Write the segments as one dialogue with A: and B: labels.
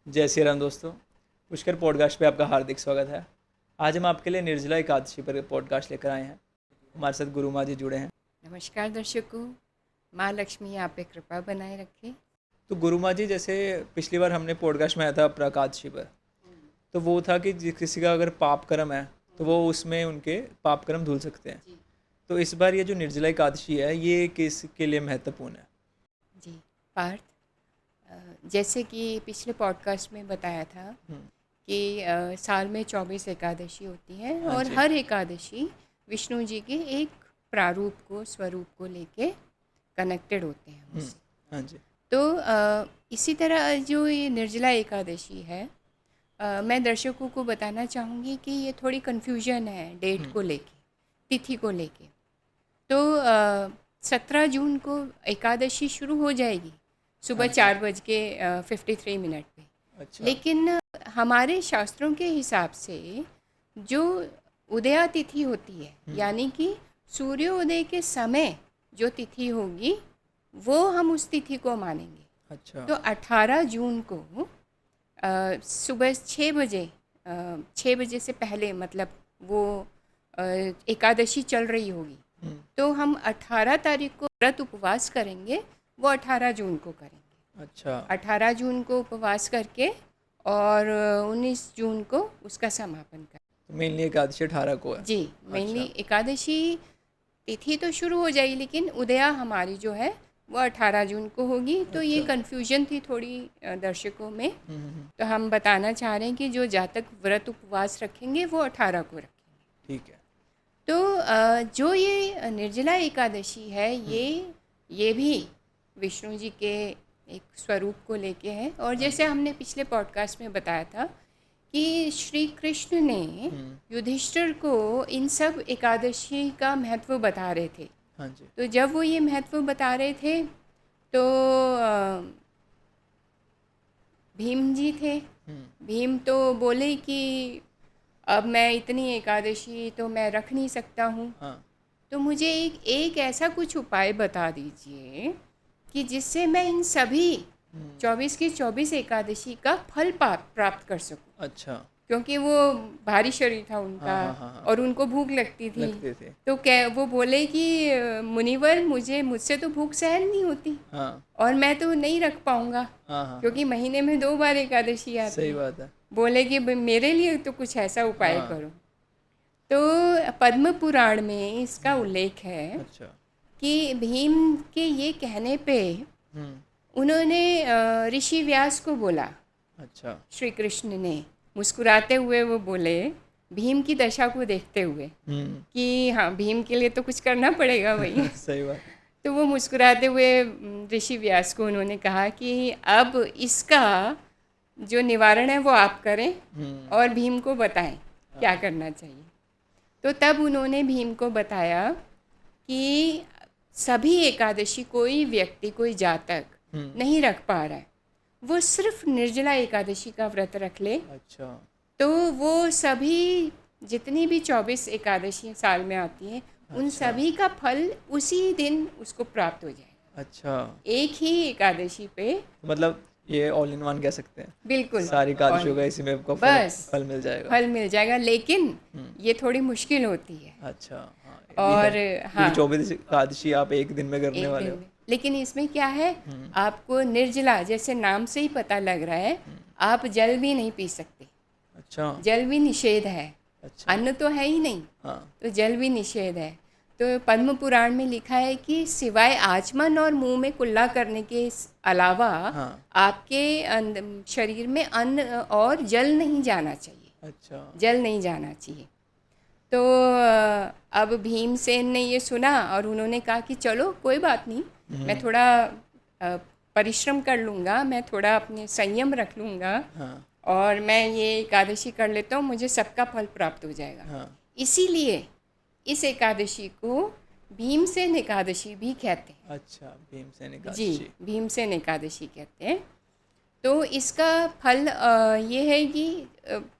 A: जय श्री राम दोस्तों। पुष्कर पॉडकास्ट पे आपका हार्दिक स्वागत है। आज हम आपके लिए निर्जला एकादशी पर पॉडकास्ट लेकर आए हैं। हमारे साथ गुरु माँ जी जुड़े हैं।
B: नमस्कार दर्शकों, माँ लक्ष्मी आप पे कृपा बनाए रखे।
A: तो गुरु माँ जी, जैसे पिछली बार हमने पॉडकास्ट में आया था एकादशी पर, तो वो था कि किसी का अगर पाप कर्म है तो वो उसमें उनके पाप कर्म धुल सकते हैं। तो इस बार ये जो निर्जला एकादशी है ये किसके लिए महत्वपूर्ण है?
B: जी पार्थ, जैसे कि पिछले पॉडकास्ट में बताया था
A: हम्म,
B: कि साल में 24 एकादशी होती हैं
A: हाँ
B: और
A: जी।
B: हर एकादशी विष्णु जी के एक प्रारूप को, स्वरूप को लेके कनेक्टेड होते हैं
A: हम्म,
B: उससे।
A: हाँ जी।
B: तो इसी तरह जो ये निर्जला एकादशी है, मैं दर्शकों को बताना चाहूँगी कि ये थोड़ी कन्फ्यूजन है डेट
A: हम्म,
B: को लेके, तिथि को लेके। तो 17 जून को एकादशी शुरू हो जाएगी
A: हाँ
B: सुबह
A: जी।
B: 4:53 पे।
A: अच्छा।
B: लेकिन हमारे शास्त्रों के हिसाब से जो उदया तिथि होती है,
A: हम्म,
B: यानी कि सूर्योदय के समय जो तिथि होगी वो हम उस तिथि को मानेंगे।
A: अच्छा।
B: तो 18 जून को सुबह 6 बजे, 6 बजे से पहले, मतलब वो अ, एकादशी चल रही होगी,
A: हम्म,
B: तो हम 18 तारीख को व्रत उपवास करेंगे। वो 18 जून को करेंगे।
A: अच्छा।
B: 18 जून को उपवास करके और 19 जून को उसका समापन करें।
A: तो मेनली एकादशी 18 को है।
B: जी, मेनली
A: अच्छा।
B: एकादशी तिथि तो शुरू हो जाएगी, लेकिन उदया हमारी जो है वो 18 जून को होगी। तो ये
A: अच्छा।
B: कन्फ्यूजन थी थोड़ी दर्शकों में।
A: हम्म।
B: तो हम बताना चाह रहे हैं कि जो जातक व्रत उपवास रखेंगे वो 18 को रखेंगे।
A: ठीक है।
B: तो जो ये निर्जला एकादशी है,
A: हम्म,
B: ये भी विष्णु जी के एक स्वरूप को लेके है। और
A: हाँ
B: जैसे
A: जी।
B: हमने पिछले पॉडकास्ट में बताया था कि श्री कृष्ण ने
A: हम्म,
B: युधिष्ठिर को इन सब एकादशी का महत्व बता रहे थे।
A: हाँ जी।
B: तो जब वो ये महत्व बता रहे थे तो भीम जी थे।
A: हम्म,
B: भीम तो बोले कि अब मैं इतनी एकादशी तो मैं रख नहीं सकता हूँ।
A: हाँ।
B: तो मुझे एक एक ऐसा कुछ उपाय बता दीजिए कि जिससे मैं इन सभी
A: हम्म,
B: 24 की 24 एकादशी का फल प्राप्त कर सकूं।
A: अच्छा।
B: क्योंकि वो भारी शरीर था
A: हाँ
B: उनका
A: हाँ हाँ हाँ।
B: और उनको भूख लगती थी।
A: लगते थे।
B: तो क्या वो बोले कि मुनिवर, मुझसे तो भूख सहन नहीं होती
A: हाँ
B: और मैं तो नहीं रख पाऊँगा,
A: हाँ हाँ हाँ।
B: क्योंकि महीने में 2 बार एकादशी आती
A: सही
B: है।
A: बात है।
B: बोले कि मेरे लिए तो कुछ ऐसा उपाय
A: हाँ।
B: करो। तो पद्म पुराण में इसका उल्लेख है
A: अच्छा।
B: कि भीम के ये कहने पे
A: हम्म,
B: उन्होंने ऋषि व्यास को बोला।
A: अच्छा।
B: श्री कृष्ण ने मुस्कुराते हुए वो बोले, भीम की दशा को देखते हुए
A: हम्म।
B: कि हाँ, भीम के लिए तो कुछ करना पड़ेगा भैया।
A: सही बात।
B: तो वो मुस्कुराते हुए ऋषि व्यास को उन्होंने कहा कि अब इसका जो निवारण है वो आप करें
A: हम्म,
B: और भीम को बताएं क्या
A: हाँ।
B: करना चाहिए। तो तब उन्होंने भीम को बताया कि सभी एकादशी कोई व्यक्ति, कोई जातक
A: हम्म,
B: नहीं रख पा रहा है, वो सिर्फ निर्जला एकादशी का व्रत रख ले।
A: अच्छा।
B: तो वो सभी, जितनी भी 24 एकादशी साल में आती हैं, उन
A: अच्छा।
B: सभी का फल उसी दिन उसको प्राप्त हो जाएगा,
A: अच्छा।
B: एक ही एकादशी पे।
A: मतलब ये ऑल इन वन कह सकते हैं।
B: बिल्कुल।
A: सारी
B: और
A: एकादशियों का इसी में आपको फल
B: बस
A: फल मिल जाएगा।
B: फल मिल जाएगा, लेकिन
A: हम्म,
B: ये थोड़ी मुश्किल होती है।
A: अच्छा। हाँ, ये भी है
B: और
A: क्योंकि
B: हाँ,
A: 24 एकादशी आप एक दिन में करने
B: एक
A: वाले
B: दिन
A: हो।
B: में। लेकिन इसमें क्या है,
A: हम्म,
B: आपको निर्जला, जैसे नाम से ही पता लग रहा है,
A: हम्म,
B: आप जल भी नहीं पी सकते।
A: अच्छा।
B: जल भी निषेध है।
A: अच्छा।
B: अन्न तो है ही नहीं,
A: हाँ।
B: तो जल भी निषेध है। तो पद्म पुराण में लिखा है कि सिवाय आचमन और मुंह में कुल्ला करने के अलावा
A: हाँ।
B: आपके शरीर में अन्न और जल नहीं जाना चाहिए।
A: अच्छा।
B: जल नहीं जाना चाहिए। तो अब भीमसेन ने ये सुना और उन्होंने कहा कि चलो कोई बात नहीं, मैं
A: हम्म,
B: थोड़ा अ, परिश्रम कर लूँगा, मैं थोड़ा अपने संयम रख लूँगा
A: हाँ
B: और मैं ये एकादशी कर लेता हूँ, मुझे सबका फल प्राप्त हो जाएगा।
A: हाँ।
B: इसीलिए इस एकादशी को भीमसेन एकादशी भी कहते हैं।
A: अच्छा, भीमसेन
B: जी,
A: एकादशी।
B: भीमसेन एकादशी कहते हैं। तो इसका फल ये है कि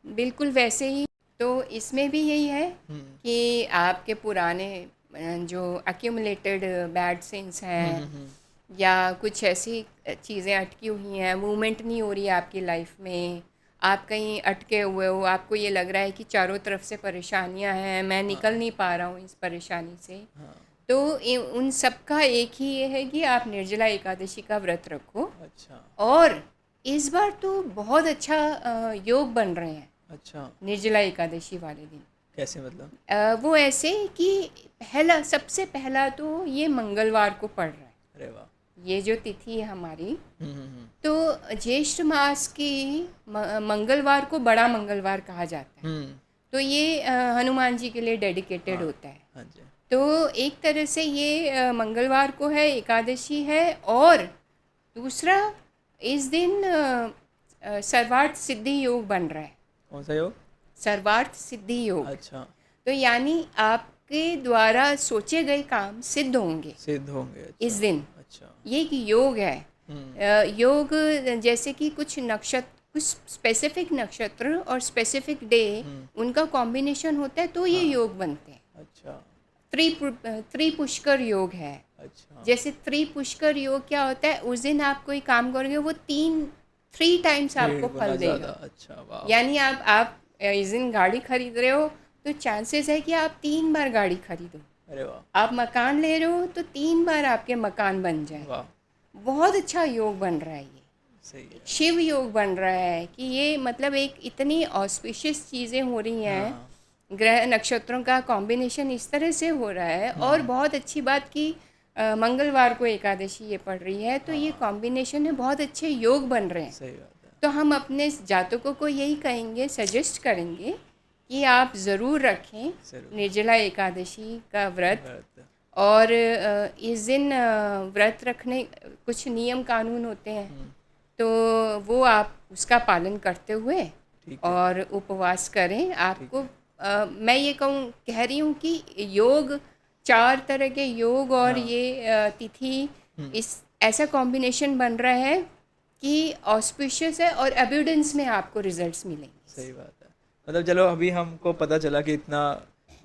B: बिल्कुल वैसे ही, तो इसमें भी यही है
A: हम्म,
B: कि आपके पुराने जो एक्यूमुलेटेड बैड सिंस
A: हम्म,
B: हैं,
A: हम्म,
B: या कुछ ऐसी चीज़ें अटकी हुई हैं, मूवमेंट नहीं हो रही है आपकी लाइफ में, आप कहीं अटके हुए हो, आपको ये लग रहा है कि चारों तरफ से परेशानियां हैं, मैं निकल नहीं पा रहा हूँ इस परेशानी से,
A: हाँ।
B: तो उन सब का एक ही ये है कि आप निर्जला एकादशी का व्रत रखो।
A: अच्छा।
B: और इस बार तो बहुत अच्छा योग बन रहे हैं
A: अच्छा,
B: निर्जला एकादशी वाले दिन।
A: कैसे मतलब?
B: वो ऐसे कि सबसे पहला तो ये मंगलवार को पड़ रहा है,
A: अरे वाह।
B: ये जो तिथि है हमारी।
A: हम्म।
B: तो ज्येष्ठ मास की मंगलवार को बड़ा मंगलवार कहा जाता है, तो ये हनुमान जी के लिए डेडिकेटेड
A: हाँ।
B: होता है।
A: हाँ जी।
B: तो एक तरह से ये मंगलवार को है, एकादशी है। और दूसरा, इस दिन सर्वार्थ सिद्धि योग बन रहा है।
A: कौन सा योग?
B: सर्वार्थ सिद्धि योग।
A: अच्छा।
B: तो यानी आपके द्वारा सोचे गए काम सिद्ध होंगे
A: सिद्ध होंगे। अच्छा।
B: इस दिन।
A: अच्छा।
B: ये एक योग है। योग जैसे कि कुछ स्पेसिफिक नक्षत्र और स्पेसिफिक डे, उनका कॉम्बिनेशन होता है तो ये योग बनते हैं।
A: अच्छा।
B: त्रिपुष्कर योग है।
A: अच्छा।
B: जैसे त्रिपुष्कर योग क्या होता है, उस दिन आप कोई काम करोगे वो 3 टाइम्स आपको फल देगा।
A: अच्छा, वाह।
B: यानी आप इस दिन गाड़ी खरीद रहे हो तो चांसेस है कि आप 3 बार गाड़ी खरीदो।
A: अरे वाह।
B: आप मकान ले रहे हो तो 3 बार आपके मकान बन जाए।
A: वाह,
B: बहुत अच्छा योग बन रहा है ये।
A: सही है।
B: शिव योग बन रहा है कि ये मतलब एक इतनी ऑस्पिशियस चीज़ें हो रही हैं।
A: हाँ।
B: ग्रह नक्षत्रों का कॉम्बिनेशन इस तरह से हो रहा है। और बहुत अच्छी बात कि मंगलवार को एकादशी ये पड़ रही है, तो ये कॉम्बिनेशन है, बहुत अच्छे योग बन रहे हैं।
A: सही बात है।
B: तो हम अपने जातकों को यही कहेंगे, सजेस्ट करेंगे कि आप ज़रूर रखें
A: जरूर।
B: निर्जला एकादशी का व्रत।
A: व्रत।
B: और इस दिन व्रत रखने कुछ नियम कानून होते हैं, तो वो आप उसका पालन करते हुए
A: ठीक है।
B: और उपवास करें। आपको मैं ये कह रही हूँ कि योग, 4 तरह के योग और
A: हाँ।
B: ये तिथि, इस ऐसा कॉम्बिनेशन बन रहा है कि ऑस्पिशियस है और एबिडेंस में आपको रिजल्ट्स मिलेंगे।
A: सही बात है। मतलब चलो, अभी हमको पता चला कि इतना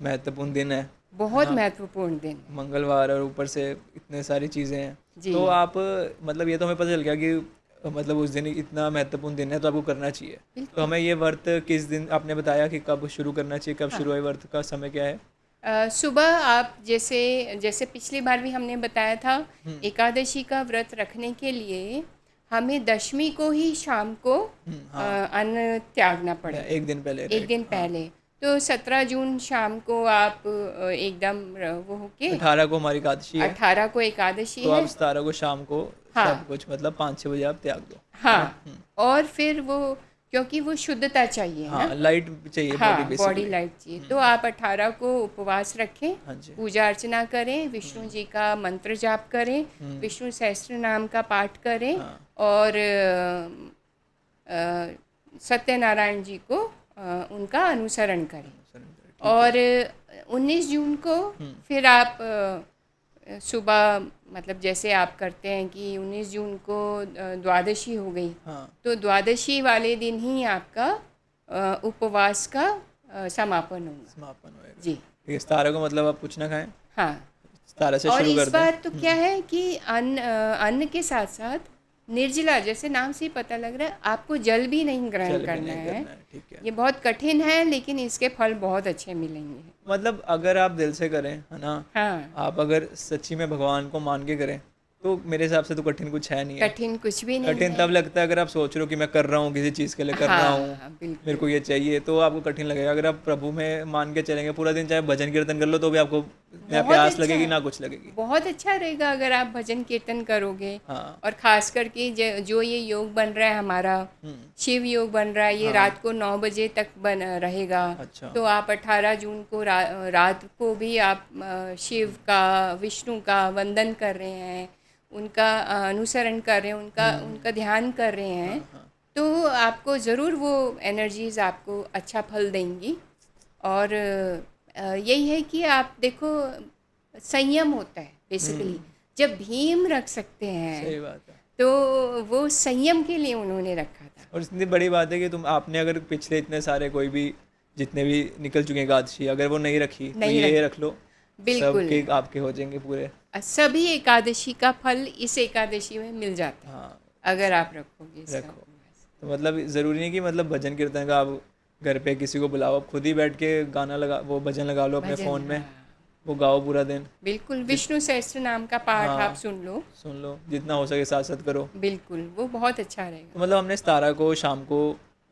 A: महत्वपूर्ण दिन है,
B: बहुत
A: हाँ।
B: महत्वपूर्ण दिन।
A: मंगलवार, और ऊपर से इतने सारी चीज़ें हैं।
B: जी।
A: तो आप, मतलब ये तो हमें पता चल गया कि मतलब उस दिन इतना महत्वपूर्ण दिन है तो आपको करना चाहिए। तो हमें ये व्रत किस दिन आपने बताया कि कब शुरू करना चाहिए, कब शुरू है व्रत का समय क्या है?
B: सुबह आप जैसे पिछली बार भी हमने बताया था, एकादशी का व्रत रखने के लिए हमें दशमी को ही शाम को
A: हाँ।
B: अन्न त्यागना पड़ेगा।
A: एक दिन पहले,
B: एक दिन पहले। तो 17 जून शाम को आप एकदम वो होके,
A: 18 को हमारी एकादशी है,
B: 18 को एकादशी
A: तो
B: है।
A: आप 17 को शाम को
B: हाँ।
A: सब कुछ मतलब 5-6 बजे आप त्याग दो।
B: हाँ। और फिर वो, क्योंकि वो शुद्धता चाहिए
A: हाँ,
B: ना।
A: लाइट चाहिए, बॉडी
B: हाँ, बॉडी
A: बेसिकली।
B: लाइट चाहिए। तो आप 18 को उपवास रखें,
A: हाँ जी।
B: पूजा अर्चना करें, विष्णु जी का मंत्र जाप करें, विष्णु सहस्त्र नाम का पाठ करें।
A: हाँ।
B: और सत्यनारायण जी को उनका अनुसरण करें। और 19 जून को फिर आप सुबह, मतलब जैसे आप करते हैं कि 19 जून को द्वादशी हो गई,
A: हाँ।
B: तो द्वादशी वाले दिन ही आपका उपवास का समापन होगा।
A: समापन होएगा।
B: जी।
A: ठीक है, 17 को मतलब आप कुछ ना खाएं,
B: हाँ।
A: 17 से
B: और
A: शुरू कर
B: इस
A: दें।
B: बार तो क्या है कि अन्न के साथ साथ निर्जला, जैसे नाम से ही पता लग रहा है, आपको जल भी नहीं ग्रहण
A: जल भी
B: करना
A: नहीं
B: है।
A: करना है, ठीक है।
B: ये बहुत कठिन है, लेकिन इसके फल बहुत अच्छे मिलेंगे।
A: मतलब अगर आप दिल से करें, है ना,
B: हाँ।
A: आप अगर सच्ची में भगवान को मान के करें, तो मेरे हिसाब से तो कठिन कुछ है नहीं है।
B: कठिन कुछ भी नहीं
A: कठिन
B: है।
A: तब लगता है अगर आप सोच रहे हो कि मैं कर रहा हूँ, किसी चीज़ के लिए कर रहा हूँ,
B: हाँ, बिल्कुल।
A: मेरे को ये चाहिए, तो आपको कठिन लगेगा। अगर आप प्रभु में मान के चलेंगे पूरा दिन, चाहे भजन कीर्तन कर लो, तो भी आपको ना
B: बहुत
A: प्यास
B: अच्छा
A: लगेगी
B: है।
A: ना कुछ लगेगी।
B: बहुत अच्छा रहेगा अगर आप भजन कीर्तन करोगे।
A: हाँ।
B: और खास करके जो ये योग बन रहा है हमारा, शिव योग बन रहा है, ये रात को 9 बजे तक बन रहेगा।
A: अच्छा।
B: तो आप 18 जून को रात को भी आप शिव का, विष्णु का वंदन कर रहे हैं, उनका अनुसरण कर रहे हैं, उनका ध्यान कर रहे हैं, तो आपको ज़रूर वो एनर्जीज़ आपको अच्छा फल देंगी। और यही है कि आप देखो, संयम होता है बेसिकली। जब भीम रख सकते हैं,
A: सही बात है।
B: तो वो संयम के लिए उन्होंने रखा था।
A: और इतनी बड़ी बात है कि आपने अगर पिछले इतने सारे कोई भी जितने भी निकल चुके हैं एकादशी, अगर वो नहीं रखी तो
B: नहीं
A: ये रख लो, सब
B: बिल्कुल।
A: के आपके हो जाएंगे पूरे।
B: सभी एकादशी का फल इस एकादशी में मिल जाता है
A: हाँ
B: अगर आप रखोगे इसका
A: रखो।
B: उपवास।
A: तो मतलब ज़रूरी नहीं कि मतलब भजन कीर्तन का आप घर पे किसी को बुलाओ, आप खुद ही बैठ के गाना लगा, वो भजन लगा लो अपने
B: भजन,
A: फ़ोन में,
B: हाँ
A: वो गाओ पूरा दिन।
B: बिल्कुल,
A: जित
B: विष्णु सहस्त्र नाम का पाठ आप
A: हाँ
B: सुन लो,
A: सुन लो, जितना हो सके साथ साथ करो।
B: बिल्कुल वो बहुत अच्छा
A: तो
B: रहेगा।
A: मतलब हमने 17 को शाम को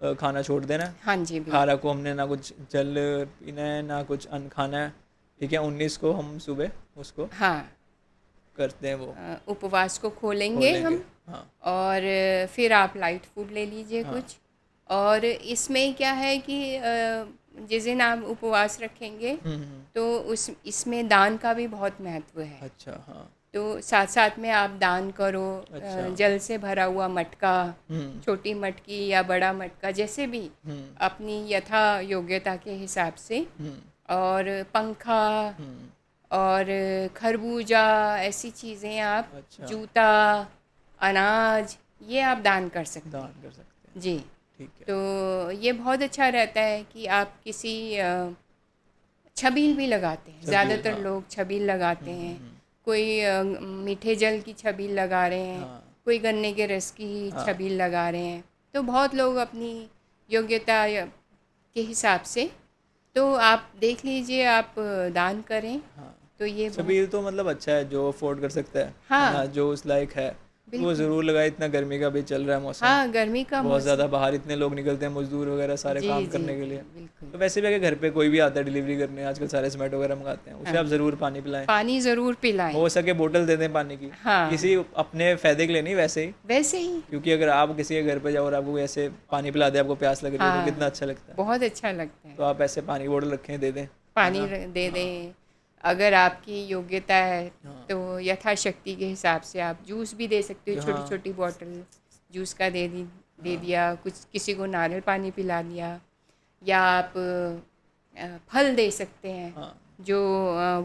A: खाना छोड़ देना है।
B: हाँ जी, बिल्कुल।
A: 18 को हमने ना कुछ जल पीना है ना कुछ अन्न खाना है, ठीक है। 19 को हम सुबह उसको
B: हाँ,
A: करते हैं, वो
B: उपवास को खोलेंगे
A: खोलेंगे।
B: हम,
A: हाँ
B: और फिर आप लाइट फूड ले लीजिए
A: हाँ।
B: कुछ। और इसमें क्या है कि जिस दिन आप उपवास रखेंगे तो उस इसमें दान का भी बहुत महत्व है।
A: अच्छा हाँ।
B: तो साथ साथ में आप दान करो,
A: अच्छा।
B: जल से भरा हुआ मटका,
A: हम्म
B: छोटी मटकी या बड़ा मटका, जैसे भी
A: हम्म
B: अपनी यथा योग्यता के हिसाब से,
A: हम्म
B: और पंखा
A: हम्म।
B: और खरबूजा, ऐसी चीज़ें आप,
A: अच्छा,
B: जूता, अनाज, ये आप दान कर सकते
A: दान
B: हैं।
A: कर सकते हैं,
B: जी,
A: ठीक है।
B: तो ये बहुत अच्छा रहता है कि आप किसी छबील भी लगाते हैं,
A: छबील,
B: ज़्यादातर
A: हाँ।
B: लोग छबील लगाते हैं।
A: हम्म।
B: कोई मीठे जल की छबील लगा रहे हैं,
A: हाँ
B: कोई गन्ने के रस की
A: हाँ
B: छबील लगा रहे हैं। तो बहुत लोग अपनी योग्यता के हिसाब से, तो आप देख लीजिए, आप दान करें
A: हाँ।
B: तो ये बहुत।
A: छबील तो मतलब अच्छा है, जो अफोर्ड कर सकता है ना,
B: हाँ,
A: जो उस लायक है वो
B: बिल्कुल।
A: ज़रूर लगाए। इतना गर्मी का भी चल रहा है मौसम,
B: हाँ, गर्मी का
A: बहुत
B: मौसम।
A: ज़्यादा, बाहर इतने लोग निकलते हैं, मजदूर वगैरह सारे
B: जी,
A: काम
B: जी,
A: करने के
B: जी,
A: लिए।
B: बिल्कुल।
A: तो वैसे भी अगर घर पे कोई भी आता है डिलीवरी करने, आजकल सारे जोमेटो वगैरह मंगाते हैं, उसे
B: हाँ,
A: आप ज़रूर पानी पिलाएं।
B: पानी ज़रूर पिलाएं।
A: हो सके बोतल दे दें पानी की,
B: हाँ,
A: किसी अपने फ़ायदे के लिए नहीं, वैसे ही।
B: वैसे ही।
A: क्योंकि अगर आप किसी के घर पे जाओ और आपको कोई ऐसे पानी पिला दे, आपको प्यास लग रही है, तो
B: हाँ,
A: कितना अच्छा लगता है।
B: बहुत अच्छा लगता है।
A: तो आप ऐसे पानी की बोतल रखें, दे दें, है
B: पानी
A: ना।
B: दे
A: हाँ
B: दें। अगर आपकी योग्यता है
A: हाँ
B: तो यथाशक्ति के हिसाब से आप जूस भी दे सकते हो, छोटी
A: हाँ
B: छोटी बॉटल जूस का दे
A: हाँ
B: दिया, कुछ किसी को नारियल पानी पिला दिया, या आप फल दे सकते हैं
A: हाँ।
B: जो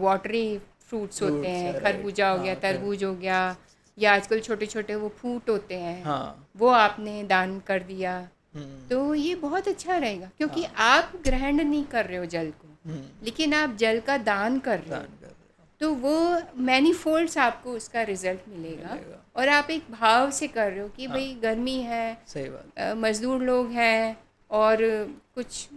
B: वाटरी फ्रूट्स होते
A: फ्रूट्स
B: हैं,
A: है, राइट,
B: खरबूजा हो गया,
A: हाँ खैर।
B: तरबूज हो गया, या आजकल छोटे छोटे वो फ्रूट होते हैं,
A: हाँ।
B: वो आपने दान कर दिया।
A: हम्म।
B: तो ये बहुत अच्छा रहेगा, क्योंकि
A: हाँ।
B: आप ग्रहण नहीं कर रहे हो जल को, लेकिन आप जल का दान कर रहे हो।
A: दान कर रहे
B: तो वो मैनीफोल्ड्स आपको उसका रिजल्ट
A: हो,
B: मिलेगा।
A: मिलेगा।
B: और आप एक भाव से कर रहे हो कि
A: हाँ
B: भाई गर्मी है,
A: सही बात।
B: मज़दूर लोग हैं, और कुछ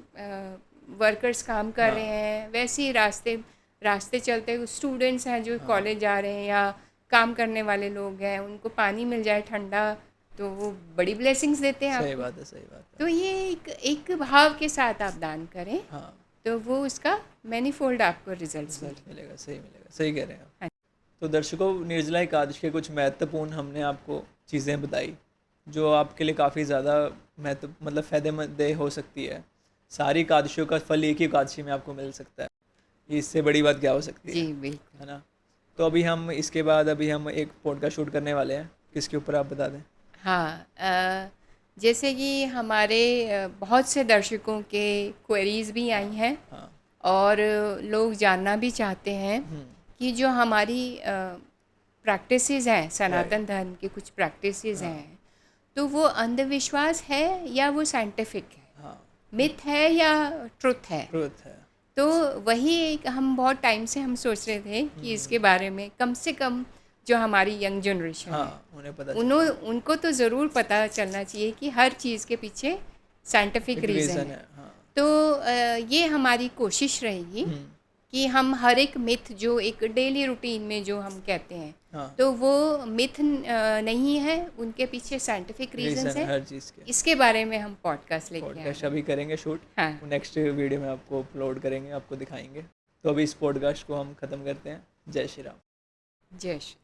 B: वर्कर्स काम कर रहे
A: हाँ
B: हैं, वैसे ही रास्ते रास्ते चलते स्टूडेंट्स हैं जो
A: हाँ
B: कॉलेज जा रहे हैं, या काम करने वाले लोग हैं, उनको पानी मिल जाए ठंडा, तो वो बड़ी ब्लेसिंग्स देते हैं
A: सही
B: आपको।
A: बात है, सही बात है।
B: तो ये एक भाव के साथ आप दान करें,
A: हाँ
B: तो वो उसका मैनीफोल्ड आपको रिजल्ट्स
A: रिजल्ट
B: मिलेंगे।
A: मिलेगा, सही मिलेगा, सही कह रहे हैं आप।
B: हाँ,
A: तो दर्शकों, निर्जला एकादशी के कुछ महत्वपूर्ण हमने आपको चीज़ें बताई, जो आपके लिए काफ़ी ज़्यादा महत्व मतलब फ़ायदेमंद हो सकती है। सारी एकादशियों का फल एक ही एकादशी में आपको मिल सकता है, इससे बड़ी बात क्या हो सकती
B: जी बिल्कुल।
A: है ना। तो अभी हम इसके बाद अभी हम एक पॉडकास्ट शूट करने वाले हैं, किसके ऊपर आप बता दें।
B: हाँ, जैसे कि हमारे बहुत से दर्शकों के क्वेरीज़ भी आई हैं,
A: हाँ
B: और लोग जानना भी चाहते हैं कि जो हमारी प्रैक्टिसेस हैं, सनातन धर्म के कुछ प्रैक्टिसेस
A: हाँ
B: हैं, तो वो अंधविश्वास है या वो साइंटिफिक है,
A: हाँ
B: मिथ है या ट्रुथ है।
A: ट्रुथ है।
B: तो वही एक हम बहुत टाइम से हम सोच रहे थे कि इसके बारे में कम से कम जो हमारी यंग जनरेशन है,
A: हाँ उन्हें पता
B: उनको तो ज़रूर पता चलना चाहिए कि हर चीज़ के पीछे साइंटिफिक रीज़न
A: रीज़न
B: है।
A: है। हाँ
B: तो ये हमारी कोशिश रहेगी
A: हम्म,
B: कि हम हर एक मिथ जो एक डेली रूटीन में जो हम कहते हैं,
A: हाँ
B: तो वो मिथ नहीं है, उनके पीछे साइंटिफिक रीजंस
A: रीज़न है
B: हैं।
A: हर चीज़ के।
B: इसके बारे में हम पॉडकास्ट लेके आए
A: पॉडकास्ट
B: हैं।
A: अभी करेंगे शूट,
B: हाँ,
A: नेक्स्ट वीडियो में आपको अपलोड करेंगे, आपको दिखाएंगे। तो अभी इस पॉडकास्ट को हम ख़त्म करते हैं। जय श्री राम।
B: जय श्री